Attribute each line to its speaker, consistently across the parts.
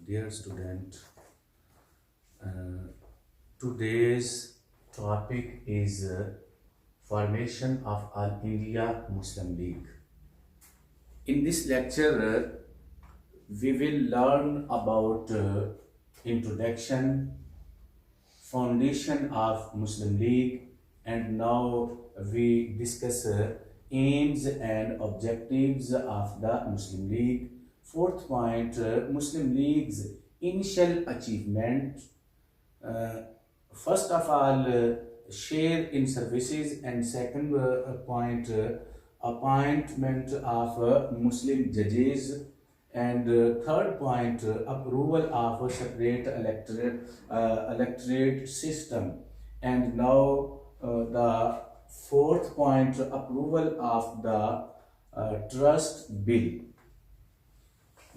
Speaker 1: Dear student, today's topic is formation of All India Muslim League. In this lecture, we will learn about introduction, foundation of Muslim League, and now we discuss aims and objectives of the Muslim League. Fourth point, Muslim League's initial achievement. Uh, First of all, share in services, and second point, appointment of Muslim judges, and third point, approval of a separate electorate system, and now the fourth point, approval of the trust bill.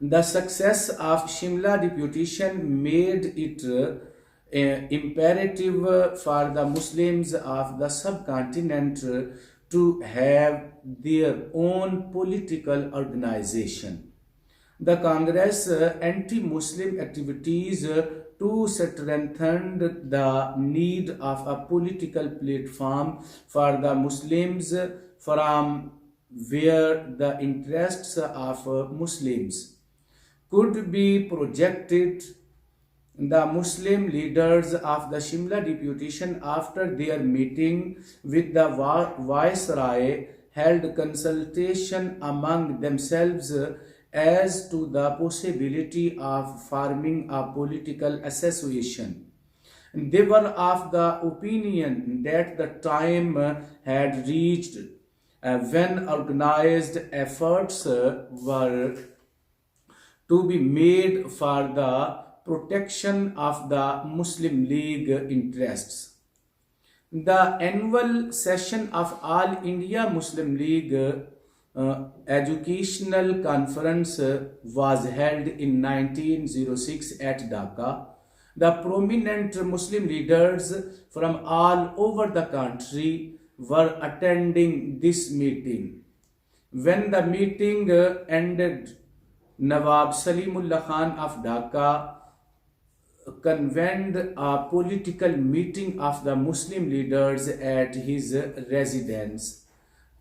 Speaker 1: The success of Shimla deputation made it imperative for the Muslims of the subcontinent to have their own political organization. The Congress anti-Muslim activities to strengthen the need of a political platform for the Muslims, from where the interests of Muslims could be projected. The Muslim leaders of the Shimla deputation, after their meeting with the Viceroy, held consultation among themselves as to the possibility of forming a political association. They were of the opinion that the time had reached when organized efforts were to be made for the protection of the Muslim League interests. The annual session of All India Muslim League Educational Conference was held in 1906 at Dhaka. The prominent Muslim leaders from all over the country were attending this meeting. When the meeting ended, Nawab Salimullah Khan of Dhaka convened a political meeting of the Muslim leaders at his residence.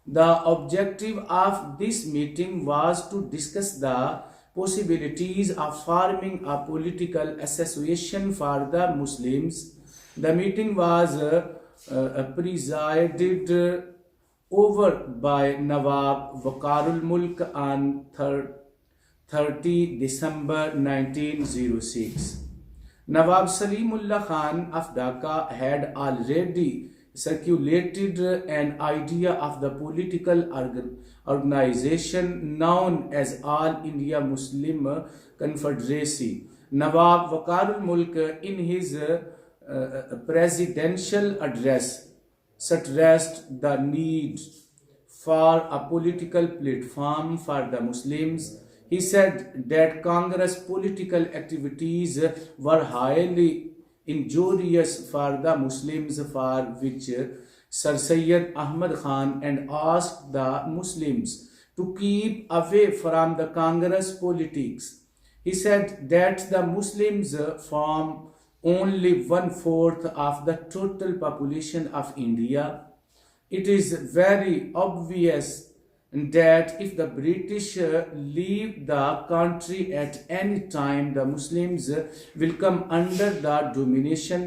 Speaker 1: The objective of this meeting was to discuss the possibilities of forming a political association for the Muslims. The meeting was presided over by Nawab Waqarul Mulk on 30 December 1906. Nawab Salimullah Khan of Dhaka had already circulated an idea of the political organization known as All India Muslim Confederacy. Nawab Waqarul Mulk, in his presidential address, stressed the need for a political platform for the Muslims. He said that Congress political activities were highly injurious for the Muslims, for which Sir Syed Ahmad Khan and asked the Muslims to keep away from the Congress politics. He said that the Muslims form only 1/4 of the total population of India. It is very obvious that if the British leave the country at any time, the Muslims will come under the domination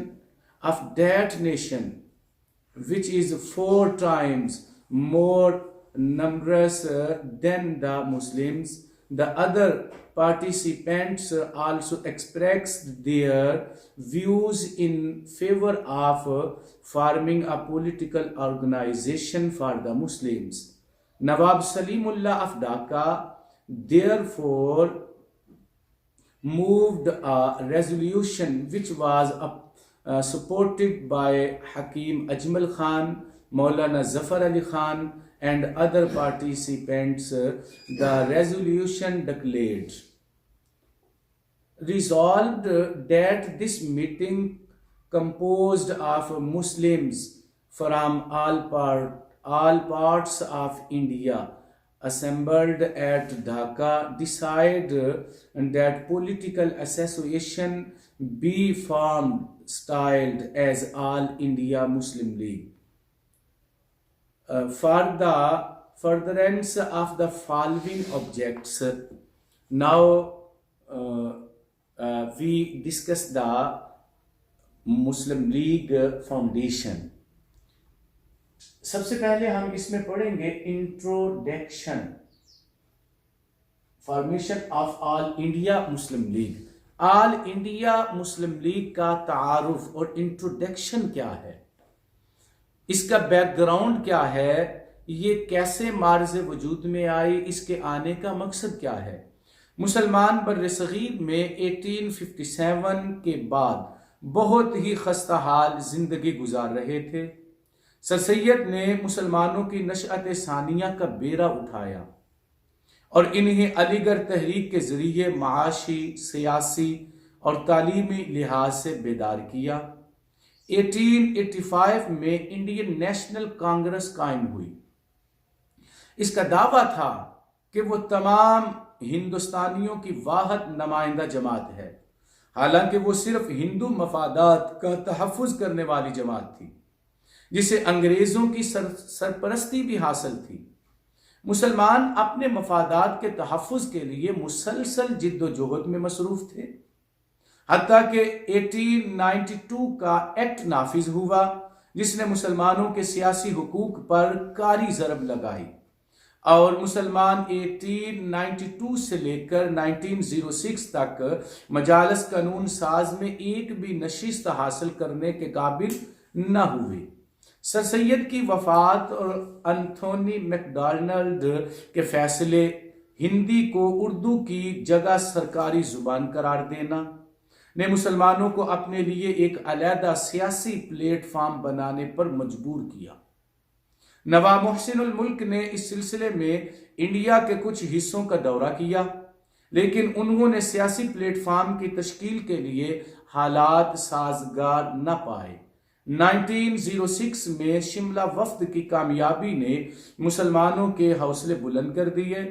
Speaker 1: of that nation, which is 4 times more numerous than the Muslims. The other participants also expressed their views in favor of forming a political organization for the Muslims. Nawab Salimullah of Dhaka therefore moved a resolution which was supported by Hakim Ajmal Khan, Maulana Zafar Ali Khan and other participants. The resolution declared, resolved that this meeting composed of Muslims from all parts of India assembled at Dhaka decide that political association be formed styled as All India Muslim League. For the furtherance of the following objects, now we discuss the Muslim League Foundation. سب سے پہلے ہم اس میں پڑھیں گے introduction, formation of all India Muslim league. All India Muslim league کا تعارف اور introduction کیا ہے، اس کا بیک گراؤنڈ کیا ہے، یہ کیسے معرض وجود میں آئی، اس کے آنے کا مقصد کیا ہے. مسلمان بر صغیر میں 1857 کے بعد بہت ہی خستہ حال زندگی گزار رہے تھے. سر سید نے مسلمانوں کی نشأت ثانیہ کا بیڑا اٹھایا اور انہیں علی گڑھ تحریک کے ذریعے معاشی، سیاسی اور تعلیمی لحاظ سے بیدار کیا. 1885 میں انڈین نیشنل کانگریس قائم ہوئی. اس کا دعویٰ تھا کہ وہ تمام ہندوستانیوں کی واحد نمائندہ جماعت ہے، حالانکہ وہ صرف ہندو مفادات کا تحفظ کرنے والی جماعت تھی جسے انگریزوں کی سرپرستی بھی حاصل تھی. مسلمان اپنے مفادات کے تحفظ کے لیے مسلسل جد و جہد میں مصروف تھے، حتیٰ کہ 1892 کا ایکٹ نافذ ہوا جس نے مسلمانوں کے سیاسی حقوق پر کاری ضرب لگائی، اور مسلمان 1892 سے لے کر 1906 تک مجالس قانون ساز میں ایک بھی نشست حاصل کرنے کے قابل نہ ہوئے. سر سید کی وفات اور انتھونی میک ڈونلڈ کے فیصلے، ہندی کو اردو کی جگہ سرکاری زبان قرار دینا، نے مسلمانوں کو اپنے لیے ایک علیحدہ سیاسی پلیٹ فارم بنانے پر مجبور کیا. نواب محسن الملک نے اس سلسلے میں انڈیا کے کچھ حصوں کا دورہ کیا، لیکن انہوں نے سیاسی پلیٹ فارم کی تشکیل کے لیے حالات سازگار نہ پائے. 1906 میں شملہ وفد کی کامیابی نے مسلمانوں کے حوصلے بلند کر دیے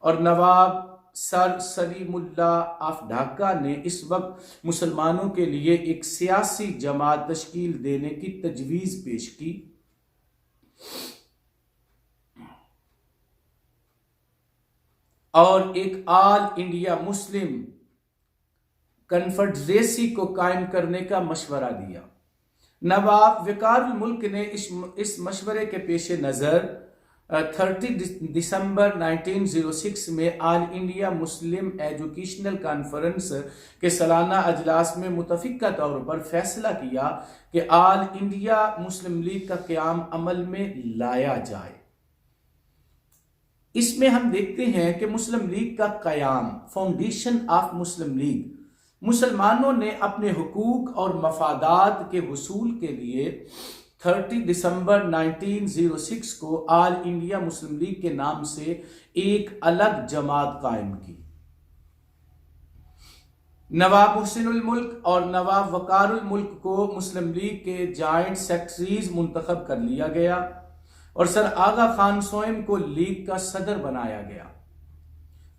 Speaker 1: اور نواب سر سلیم اللہ آف ڈھاکہ نے اس وقت مسلمانوں کے لیے ایک سیاسی جماعت تشکیل دینے کی تجویز پیش کی. اور ایک آل انڈیا مسلم کنفیڈریسی کو قائم کرنے کا مشورہ دیا. نواب وقار الملک نے اس مشورے کے پیش نظر 30 دسمبر 1906 میں آل انڈیا مسلم ایجوکیشنل کانفرنس کے سالانہ اجلاس میں متفقہ طور پر فیصلہ کیا کہ آل انڈیا مسلم لیگ کا قیام عمل میں لایا جائے. اس میں ہم دیکھتے ہیں کہ مسلم لیگ کا قیام، فاؤنڈیشن آف مسلم لیگ، مسلمانوں نے اپنے حقوق اور مفادات کے حصول کے لیے 30 دسمبر 1906 کو آل انڈیا مسلم لیگ کے نام سے ایک الگ جماعت قائم کی. نواب محسن الملک اور نواب وقار الملک کو مسلم لیگ کے جوائنٹ سیکرٹریز منتخب کر لیا گیا اور سر آغا خان سوئم کو لیگ کا صدر بنایا گیا۔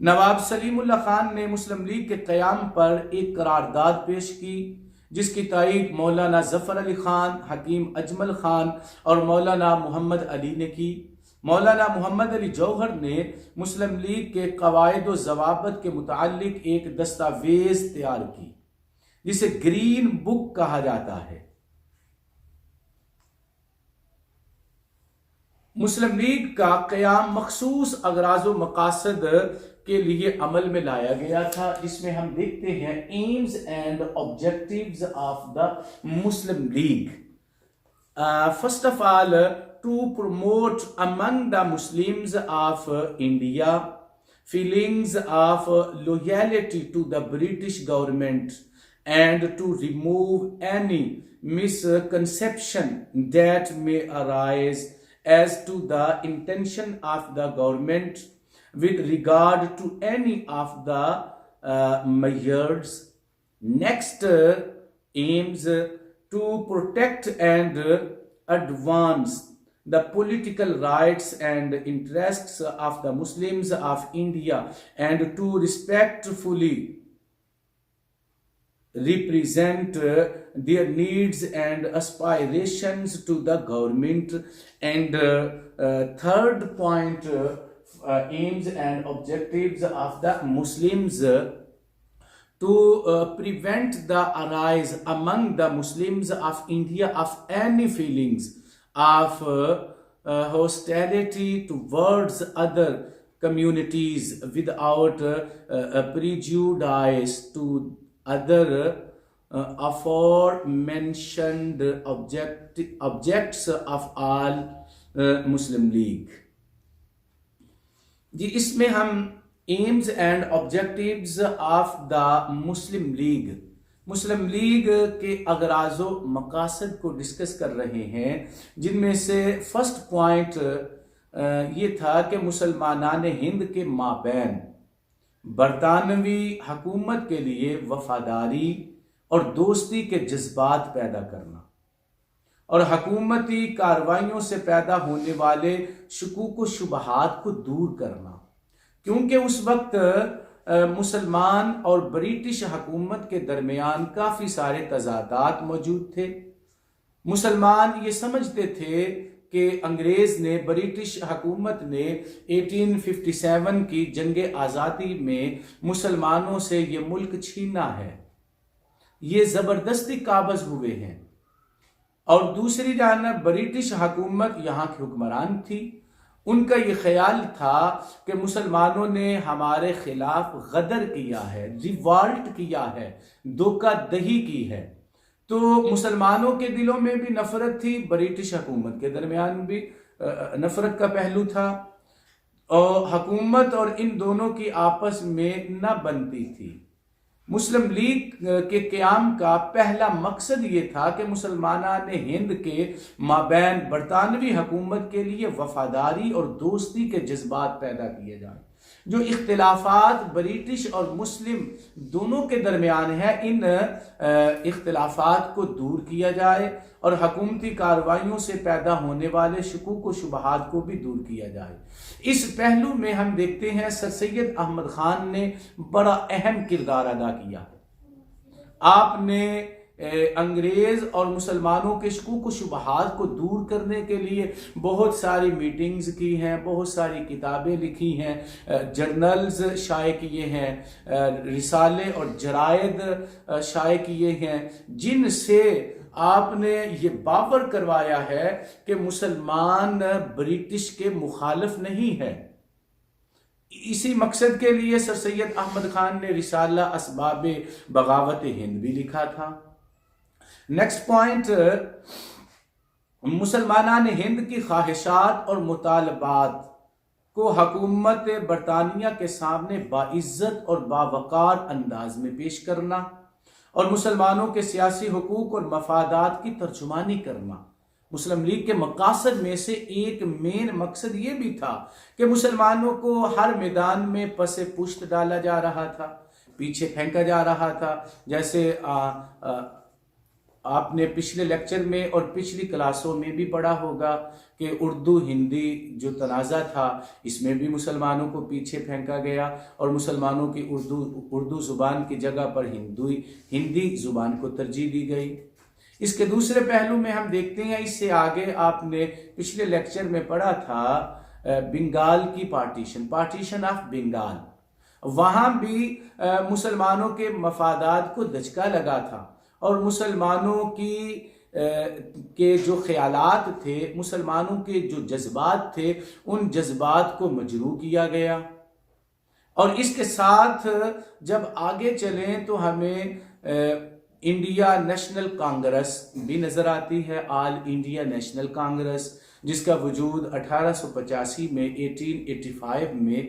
Speaker 1: نواب سلیم اللہ خان نے مسلم لیگ کے قیام پر ایک قرارداد پیش کی جس کی تائید مولانا ظفر علی خان، حکیم اجمل خان اور مولانا محمد علی نے کی۔ مولانا محمد علی جوہر نے مسلم لیگ کے قواعد و ضوابط کے متعلق ایک دستاویز تیار کی جسے گرین بک کہا جاتا ہے۔ مسلم لیگ کا قیام مخصوص اغراض و مقاصد کے لیے عمل میں لایا گیا تھا، جس میں ہم دیکھتے ہیں aims and objectives of the Muslim League. First of all, to promote among the Muslims of India feelings of loyalty to the British government and to remove any misconception that may arise as to the intention of the government with regard to any of the measures. Next, aims to protect and advance the political rights and interests of the Muslims of India and to respectfully represent their needs and aspirations to the government. And third point, aims and objectives of the Muslims to prevent the arise among the Muslims of India of any feelings of hostility towards other communities without prejudice to other aforementioned objects of all Muslim League. جی اس میں ہم aims and objectives of the مسلم لیگ، مسلم لیگ کے اغراض و مقاصد کو discuss کر رہے ہیں، جن میں سے فرسٹ پوائنٹ یہ تھا کہ مسلمانان ہند کے مابین برطانوی حکومت کے لیے وفاداری اور دوستی کے جذبات پیدا کرنا اور حکومتی کارروائیوں سے پیدا ہونے والے شکوک و شبہات کو دور کرنا، کیونکہ اس وقت مسلمان اور برٹش حکومت کے درمیان کافی سارے تضادات موجود تھے۔ مسلمان یہ سمجھتے تھے کہ انگریز نے، برٹش حکومت نے 1857 کی جنگ آزادی میں مسلمانوں سے یہ ملک چھینا ہے، یہ زبردستی قابض ہوئے ہیں، اور دوسری جانب برٹش حکومت یہاں کی حکمران تھی، ان کا یہ خیال تھا کہ مسلمانوں نے ہمارے خلاف غدر کیا ہے، ریوالٹ کیا ہے، دھوکہ دہی کی ہے۔ تو مسلمانوں کے دلوں میں بھی نفرت تھی، برٹش حکومت کے درمیان بھی نفرت کا پہلو تھا، اور حکومت اور ان دونوں کی آپس میں نہ بنتی تھی۔ مسلم لیگ کے قیام کا پہلا مقصد یہ تھا کہ مسلمانان ہند کے مابین برطانوی حکومت کے لیے وفاداری اور دوستی کے جذبات پیدا کیے جائیں۔ جو اختلافات برٹش اور مسلم دونوں کے درمیان ہیں، ان اختلافات کو دور کیا جائے اور حکومتی کارروائیوں سے پیدا ہونے والے شکوک و شبہات کو بھی دور کیا جائے۔ اس پہلو میں ہم دیکھتے ہیں سر سید احمد خان نے بڑا اہم کردار ادا کیا۔ آپ نے انگریز اور مسلمانوں کے شکوک و شبہات کو دور کرنے کے لیے بہت ساری میٹنگز کی ہیں، بہت ساری کتابیں لکھی ہیں، جرنلز شائع کیے ہیں، رسالے اور جرائد شائع کیے ہیں، جن سے آپ نے یہ باور کروایا ہے کہ مسلمان برٹش کے مخالف نہیں ہے۔ اسی مقصد کے لیے سر سید احمد خان نے رسالہ اسباب بغاوت ہند بھی لکھا تھا۔ نیکسٹ پوائنٹ، مسلمانان ہند کی خواہشات اور مطالبات کو حکومت برطانیہ کے سامنے باعزت اور باوقار انداز میں پیش کرنا اور مسلمانوں کے سیاسی حقوق اور مفادات کی ترجمانی کرنا۔ مسلم لیگ کے مقاصد میں سے ایک مین مقصد یہ بھی تھا کہ مسلمانوں کو ہر میدان میں پس پشت ڈالا جا رہا تھا، پیچھے پھینکا جا رہا تھا. جیسے آپ نے پچھلے لیکچر میں اور پچھلی کلاسوں میں بھی پڑھا ہوگا کہ اردو ہندی جو تنازع تھا اس میں بھی مسلمانوں کو پیچھے پھینکا گیا اور مسلمانوں کی اردو زبان کی جگہ پر ہندی زبان کو ترجیح دی گئی. اس کے دوسرے پہلو میں ہم دیکھتے ہیں، اس سے آگے آپ نے پچھلے لیکچر میں پڑھا تھا بنگال کی پارٹیشن آف بنگال. وہاں بھی مسلمانوں کے مفادات کو دھچکا لگا تھا اور مسلمانوں کے جو خیالات تھے، مسلمانوں کے جو جذبات تھے، ان جذبات کو مجروح کیا گیا. اور اس کے ساتھ جب آگے چلیں تو ہمیں انڈیا نیشنل کانگریس بھی نظر آتی ہے، آل انڈیا نیشنل کانگریس، جس کا وجود 1885 میں 1885 میں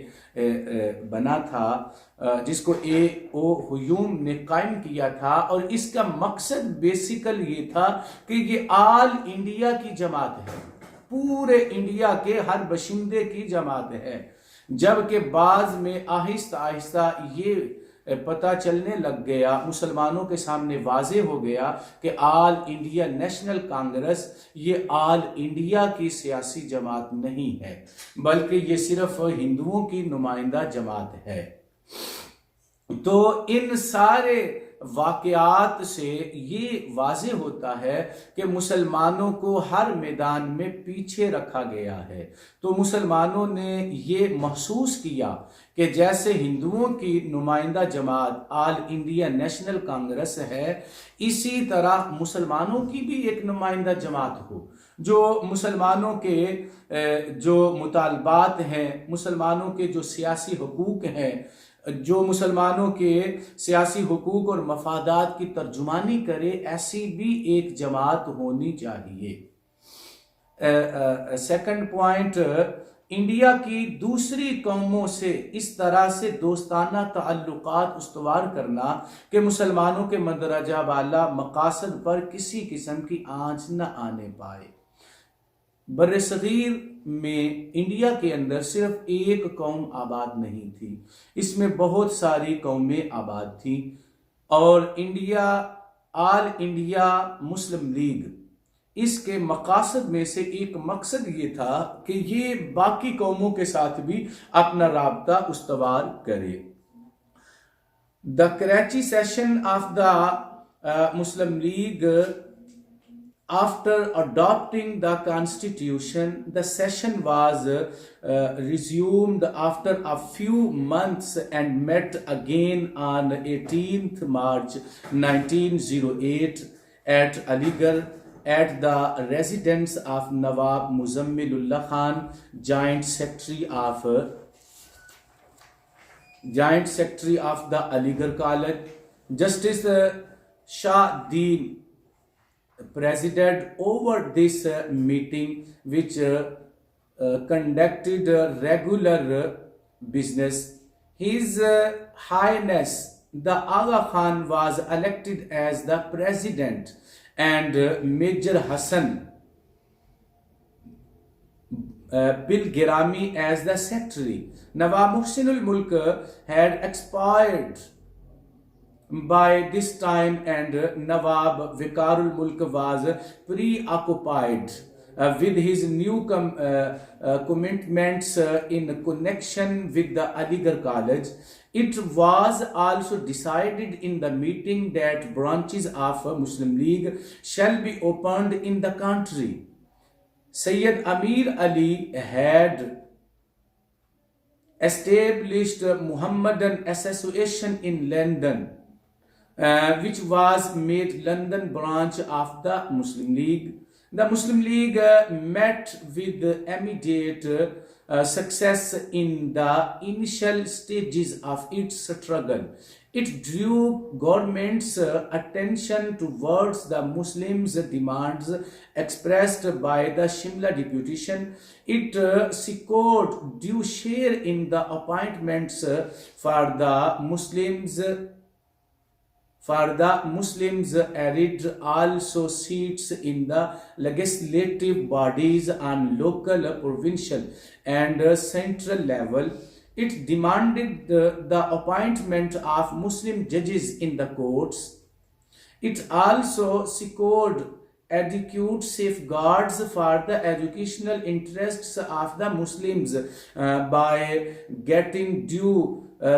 Speaker 1: بنا تھا، جس کو اے او ہیوم نے قائم کیا تھا. اور اس کا مقصد بیسیکل یہ تھا کہ یہ آل انڈیا کی جماعت ہے، پورے انڈیا کے ہر باشندے کی جماعت ہے. جبکہ بعض میں آہستہ آہستہ یہ پتہ چلنے لگ گیا، مسلمانوں کے سامنے واضح ہو گیا کہ آل انڈیا نیشنل کانگریس یہ آل انڈیا کی سیاسی جماعت نہیں ہے، بلکہ یہ صرف ہندوؤں کی نمائندہ جماعت ہے. تو ان سارے واقعات سے یہ واضح ہوتا ہے کہ مسلمانوں کو ہر میدان میں پیچھے رکھا گیا ہے. تو مسلمانوں نے یہ محسوس کیا کہ جیسے ہندوؤں کی نمائندہ جماعت آل انڈیا نیشنل کانگریس ہے، اسی طرح مسلمانوں کی بھی ایک نمائندہ جماعت ہو جو مسلمانوں کے جو مطالبات ہیں، مسلمانوں کے جو سیاسی حقوق ہیں، جو مسلمانوں کے سیاسی حقوق اور مفادات کی ترجمانی کرے، ایسی بھی ایک جماعت ہونی چاہیے. سیکنڈ پوائنٹ، انڈیا کی دوسری قوموں سے اس طرح سے دوستانہ تعلقات استوار کرنا کہ مسلمانوں کے مندرجہ بالا مقاصد پر کسی قسم کی آنچ نہ آنے پائے. بر صغیر میں انڈیا کے اندر صرف ایک قوم آباد نہیں تھی، اس میں بہت ساری قومیں آباد تھیں. اور آل انڈیا مسلم لیگ، اس کے مقاصد میں سے ایک مقصد یہ تھا کہ یہ باقی قوموں کے ساتھ بھی اپنا رابطہ استوار کرے. The Karachi session of the Muslim League. After adopting the constitution, the session was resumed after a few months and met again on 18th March 1908 at Aligarh at the residence of Nawab Muzammilullah Khan, Joint Secretary of the Aligarh College. Justice Shah Deen presided over this meeting, which conducted regular business. His Highness the Aga Khan was elected as the president and Major Hassan Bilgirami as the secretary. Nawab Muhsinul Mulk had expired by this time and Nawab Vikarul Mulk was preoccupied with his new commitments in connection with the Aligarh College. It was also decided in the meeting that branches of Muslim League shall be opened in the country. Sayyid Amir Ali had established Muhammadan Association in London, which was made London branch of the Muslim League. The Muslim League met with immediate success in the initial stages of its struggle. It drew government's attention towards the Muslims' demands expressed by the Shimla deputation. It secured due share in the appointments for the Muslims added also seats in the legislative bodies on local, provincial and central level. It demanded the appointment of Muslim judges in the courts. It also secured adequate safeguards for the educational interests of the Muslims by getting due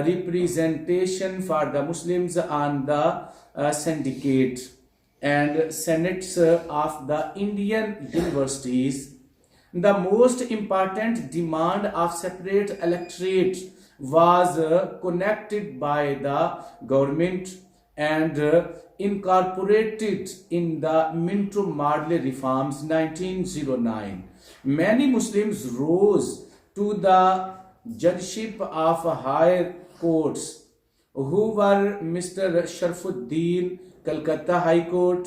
Speaker 1: representation for the Muslims on the syndicate and senates of the Indian universities. The most important demand of separate electorate was connected by the government and incorporated in the Minto-Marley reforms 1909. Many Muslims rose to the judgeship of higher courts, who were Mr. Sharafuddin, Calcutta High Court,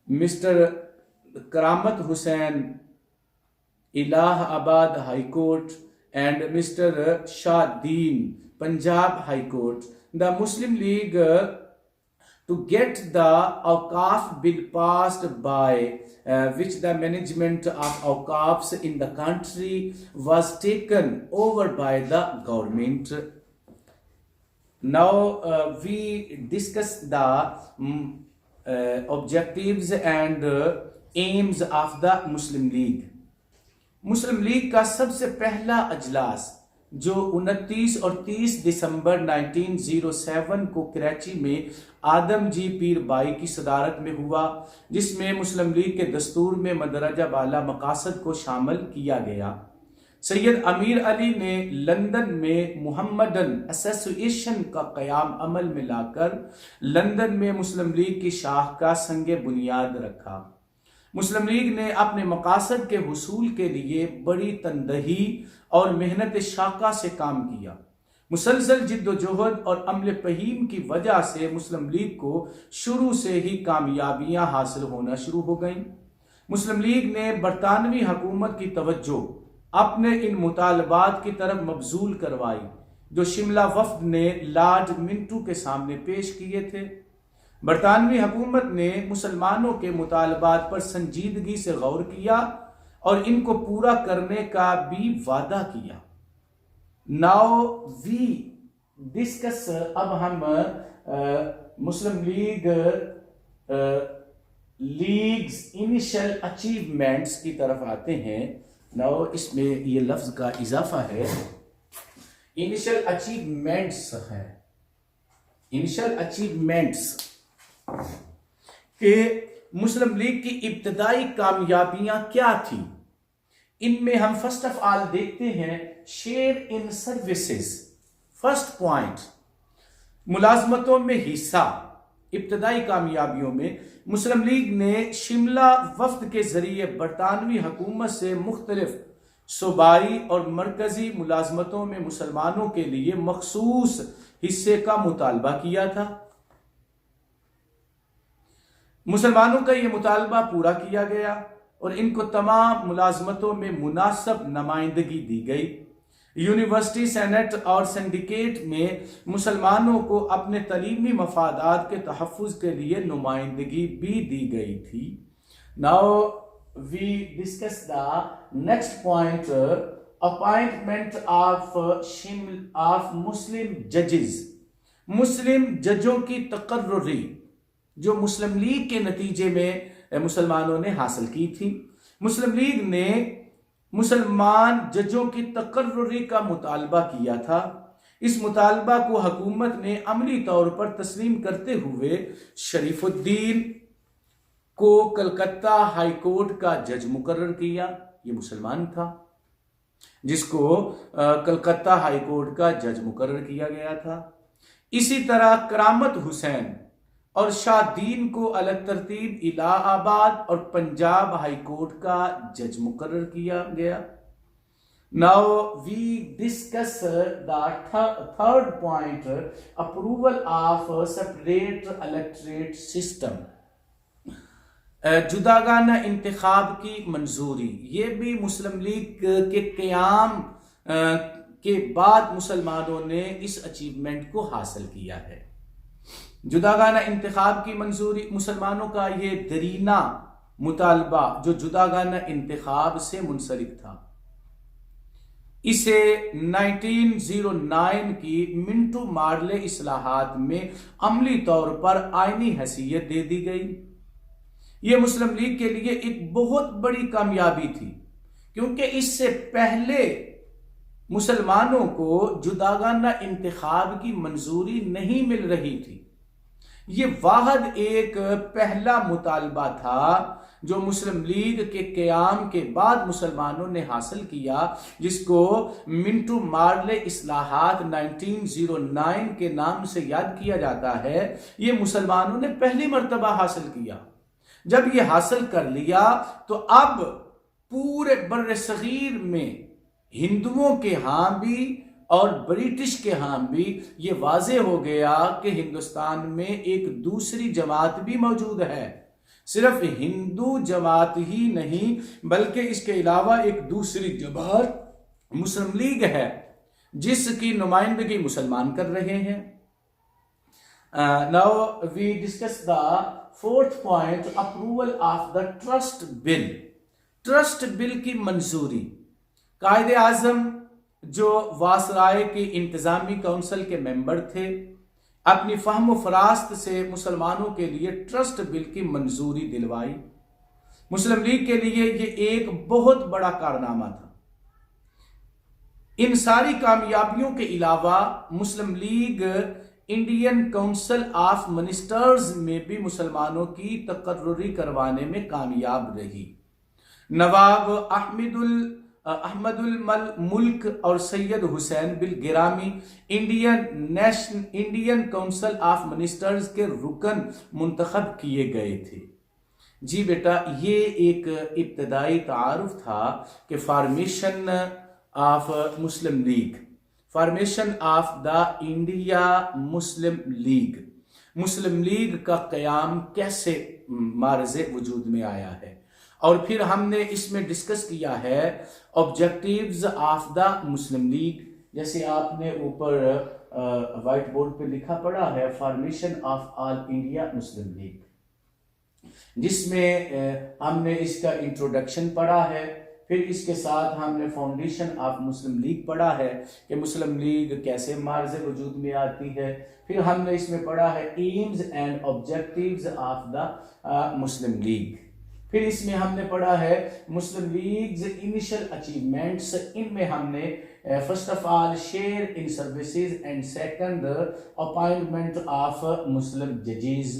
Speaker 1: Mr. Karamat Hussain, Allahabad High Court, and Mr. Shahdeen, Punjab High Court. The Muslim League, to get the Awqaf bill passed by which the management of Awqafs in the country was taken over by the government. Now we discuss the objectives and aims of the Muslim League. Muslim league کا سب سے پہلا اجلاس جو 29 اور 30 دسمبر 1907 کو کراچی میں آدم جی پیر by کی صدارت میں ہوا، جس میں مسلم لیگ کے دستور میں مندرجہ بالا مقاصد کو شامل کیا گیا۔ سید امیر علی نے لندن میں محمدن ایسوسی ایشن کا قیام عمل میں لا کر لندن میں مسلم لیگ کی شاخ کا سنگ بنیاد رکھا۔ مسلم لیگ نے اپنے مقاصد کے حصول کے لیے بڑی تندہی اور محنت شاقہ سے کام کیا۔ مسلسل جد و جہد اور عمل فہیم کی وجہ سے مسلم لیگ کو شروع سے ہی کامیابیاں حاصل ہونا شروع ہو گئیں۔ مسلم لیگ نے برطانوی حکومت کی توجہ اپنے ان مطالبات کی طرف مبذول کروائی جو شملہ وفد نے لارڈ منٹو کے سامنے پیش کیے تھے۔ برطانوی حکومت نے مسلمانوں کے مطالبات پر سنجیدگی سے غور کیا اور ان کو پورا کرنے کا بھی وعدہ کیا۔ Now we discuss اب ہم مسلم لیگ لیگز انیشل اچیومنٹس کی طرف آتے ہیں۔ Now اس میں یہ لفظ کا اضافہ ہے، انیشل اچیومنٹس ہے، انیشل اچیومنٹس کہ مسلم لیگ کی ابتدائی کامیابیاں کیا تھیں۔ ان میں ہم فرسٹ آف آل دیکھتے ہیں share in services. First point, ملازمتوں میں حصہ۔ ابتدائی کامیابیوں میں مسلم لیگ نے شملہ وفد کے ذریعے برطانوی حکومت سے مختلف صوبائی اور مرکزی ملازمتوں میں مسلمانوں کے لیے مخصوص حصے کا مطالبہ کیا تھا۔ مسلمانوں کا یہ مطالبہ پورا کیا گیا اور ان کو تمام ملازمتوں میں مناسب نمائندگی دی گئی۔ یونیورسٹی سینٹ اور سنڈیکیٹ میں مسلمانوں کو اپنے تعلیمی مفادات کے تحفظ کے لیے نمائندگی بھی دی گئی تھی۔ Now we discuss the next point, appointment of Muslim judges۔ مسلم ججوں کی تقرری جو مسلم لیگ کے نتیجے میں مسلمانوں نے حاصل کی تھی۔ مسلم لیگ نے مسلمان ججوں کی تقرری کا مطالبہ کیا تھا۔ اس مطالبہ کو حکومت نے عملی طور پر تسلیم کرتے ہوئے شریف الدین کو کلکتہ ہائی کورٹ کا جج مقرر کیا۔ یہ مسلمان تھا جس کو کلکتہ ہائی کورٹ کا جج مقرر کیا گیا تھا۔ اسی طرح کرامت حسین اور شاہدین کو الگ ترتیب الہ آباد اور پنجاب ہائی کورٹ کا جج مقرر کیا گیا۔ Now we discuss the third point, approval of separate electorate system۔ جداگانہ انتخاب کی منظوری، یہ بھی مسلم لیگ کے قیام کے بعد مسلمانوں نے اس اچیومنٹ کو حاصل کیا ہے۔ جداگانہ انتخاب کی منظوری، مسلمانوں کا یہ دیرینہ مطالبہ جو جداگانہ انتخاب سے منسلک تھا۔ اسے 1909 کی منٹو مارلے اصلاحات میں عملی طور پر آئینی حیثیت دے دی گئی۔ یہ مسلم لیگ کے لیے ایک بہت بڑی کامیابی تھی، کیونکہ اس سے پہلے مسلمانوں کو جداگانہ انتخاب کی منظوری نہیں مل رہی تھی۔ یہ واحد ایک پہلا مطالبہ تھا جو مسلم لیگ کے قیام کے بعد مسلمانوں نے حاصل کیا، جس کو منٹو مارلے اصلاحات 1909 کے نام سے یاد کیا جاتا ہے۔ یہ مسلمانوں نے پہلی مرتبہ حاصل کیا۔ جب یہ حاصل کر لیا تو اب پورے بر صغیر میں ہندوؤں کے ہاں بھی اور برٹش کے ہاں بھی یہ واضح ہو گیا کہ ہندوستان میں ایک دوسری جماعت بھی موجود ہے۔ صرف ہندو جماعت ہی نہیں بلکہ اس کے علاوہ ایک دوسری جماعت مسلم لیگ ہے، جس کی نمائندگی مسلمان کر رہے ہیں۔ Now we discuss the fourth point, approval of the trust bill. Trust bill کی منظوری۔ قائد اعظم جو واسرائے کی انتظامی کونسل کے ممبر تھے، اپنی فہم و فراست سے مسلمانوں کے لیے ٹرسٹ بل کی منظوری دلوائی۔ مسلم لیگ کے لیے یہ ایک بہت بڑا کارنامہ تھا۔ ان ساری کامیابیوں کے علاوہ Muslim League Indian council of ministers میں بھی مسلمانوں کی تقرری کروانے میں کامیاب رہی۔ نواب احمد الملک اور سید حسین بل گرامی انڈین کونسل آف منسٹرز کے رکن منتخب کیے گئے تھے۔ جی بیٹا، یہ ایک ابتدائی تعارف تھا کہ formation of Muslim league, formation of the India Muslim League, Muslim league کا قیام کیسے معرض وجود میں آیا ہے۔ اور پھر ہم نے اس میں ڈسکس کیا ہے objectives of the Muslim league, جیسے آپ نے اوپر وائٹ بورڈ پہ لکھا پڑا ہے formation of all India Muslim league, جس میں ہم نے اس کا انٹروڈکشن پڑھا ہے۔ پھر اس کے ساتھ ہم نے فاؤنڈیشن آف مسلم لیگ پڑھا ہے کہ مسلم لیگ کیسے معرض وجود میں آتی ہے۔ پھر ہم نے اس میں پڑھا ہے aims and objectives of the Muslim League. پھر اس میں ہم نے پڑھا ہے مسلم لیگز انیشل اچیومنٹس، ان میں ہم نے first of all share in services and second appointment of Muslim ججز،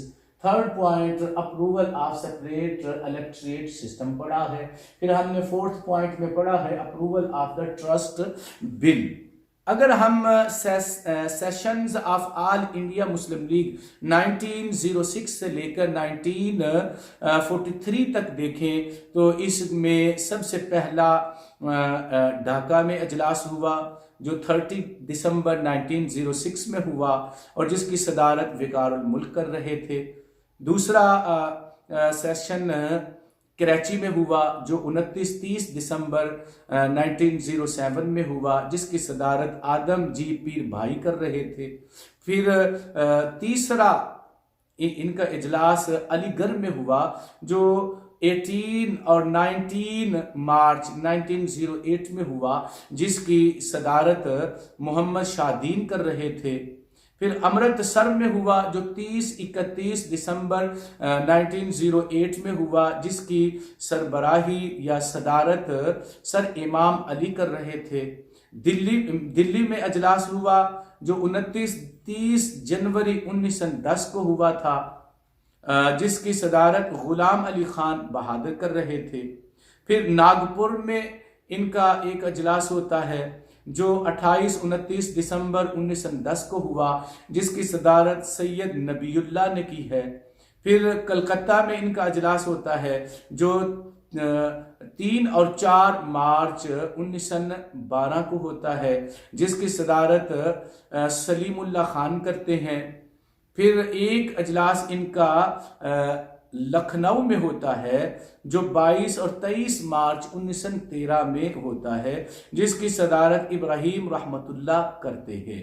Speaker 1: third point approval of separate electorate system پڑھا ہے۔ پھر ہم نے فورتھ پوائنٹ میں پڑھا ہے اپروول آف دا ٹرسٹ بل۔ اگر ہم sessions of all India Muslim league 1906 سے لے کر 1943 تک دیکھیں تو اس میں سب سے پہلا ڈھاکہ میں اجلاس ہوا جو 30 دسمبر 1906 میں ہوا اور جس کی صدارت وقار الملک کر رہے تھے۔ دوسرا سیشن کراچی میں ہوا جو 29-30 دسمبر 1907 میں ہوا، جس کی صدارت آدم جی پیر بھائی کر رہے تھے۔ پھر تیسرا ان کا اجلاس علی گڑھ میں ہوا جو 18 اور 19 مارچ 1908 میں ہوا، جس کی صدارت محمد شاہدین کر رہے تھے۔ پھر امرتسر میں ہوا جو 30-31 دسمبر 1908 میں ہوا، جس کی سربراہی یا صدارت سر امام علی کر رہے تھے۔ دلی میں اجلاس ہوا جو 29-30 جنوری 1910 کو ہوا تھا، جس کی صدارت غلام علی خان بہادر کر رہے تھے۔ پھر ناگپور میں ان کا ایک اجلاس ہوتا ہے جو 28-29 دسمبر 1910 کو ہوا، جس کی صدارت سید نبی اللہ نے کی ہے۔ پھر کلکتہ میں ان کا اجلاس ہوتا ہے جو 3 اور 4 مارچ 1912 کو ہوتا ہے، جس کی صدارت سلیم اللہ خان کرتے ہیں۔ پھر ایک اجلاس ان کا لکھنؤ میں ہوتا ہے جو 22 اور 23 مارچ 1913 میں ہوتا ہے، جس کی صدارت ابراہیم رحمت اللہ کرتے ہیں۔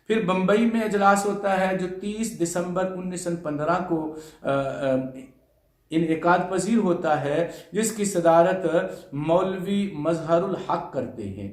Speaker 1: پھر بمبئی میں اجلاس ہوتا ہے جو 30 دسمبر 1915 کو انعقاد پذیر ہوتا ہے، جس کی صدارت مولوی مظہر الحق کرتے ہیں۔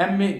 Speaker 1: M.A.